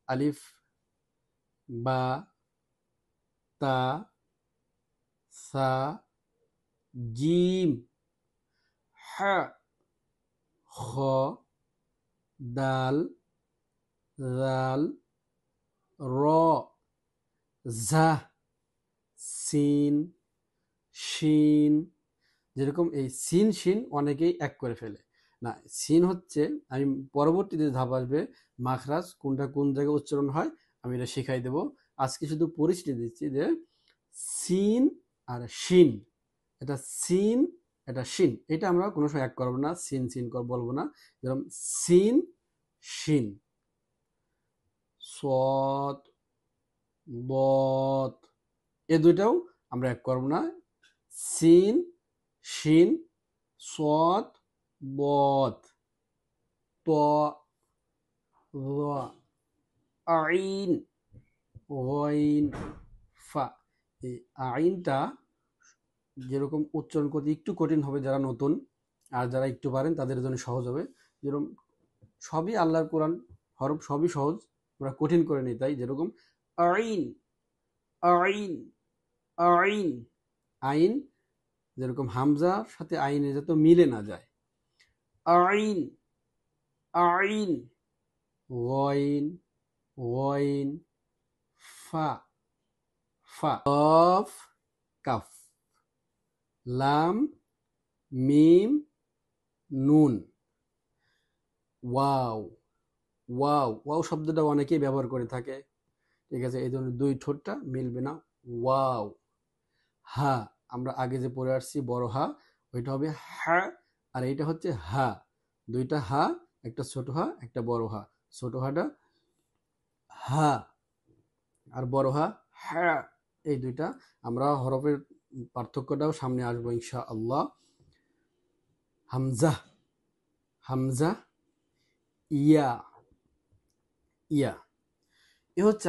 আলিফ, বা, তা, সা, জিম, হা, খ, দাল, জাল, র, জা, সিন, শিন। যেরকম এই সিন শিন অনেকেই এক করে ফেলে। না, সিন হচ্ছে, আমি পরবর্তীতে ধাপ আসবে মাখরাজ কোনটা কোন জায়গায় উচ্চারণ হয় আমি এটা শিখাই দেব। আজকে শুধু পরিচিতি দিচ্ছি যে সিন আর শিন, এটা সিন, এটা শিন, এটা আমরা কোনো সময় এক করবো না, সিন সিন বলবো না। যেরকম সিন শিন, সদ, বদ, এ দুইটাও আমরা এক করবো না। সিন শিন, সদ, বদ, ত, র, আইন, গইন, ফা। এই আইনটা যেরকম উচ্চারণ করতে একটু কঠিন হবে যারা নতুন, আর যারা একটু পারেন তাদের জন্য সহজ হবে। যেরকম সবই আল্লাহর কোরআন হরফ, সবই সহজ, আমরা কঠিন করে নিই তাই। যেরকম আইন, আইন, আইন, আইন, যেরকম হামজার সাথে আইনে যাতে মিলে না যায়। আইন, আইন, গইন, গইন, ফা, ফা, কফ, কাফ, লাম, মিম, নুন, ওয়াও, ওয়াও, ওয়াও শব্দটা অনেকেই ব্যবহার করে থাকে, ঠিক আছে, এই ধরনের দুই ঠোঁটটা মিলবে না, ওয়াও। হা, আমরা আগে যে পড়ে আসছি বড় হা, ওইটা হবে হা, আর এইটা হচ্ছে হা। দুইটা হা, একটা ছোট হা, একটা বড় হা। ছোট হাটা হা, আর বড় হা হা। এই দুইটা আমরা হরফের পার্থক্যটাও সামনে আসবো ইনশা আল্লাহ। হামজা, হামজা, ইয়া, ইয়া, এ হচ্ছে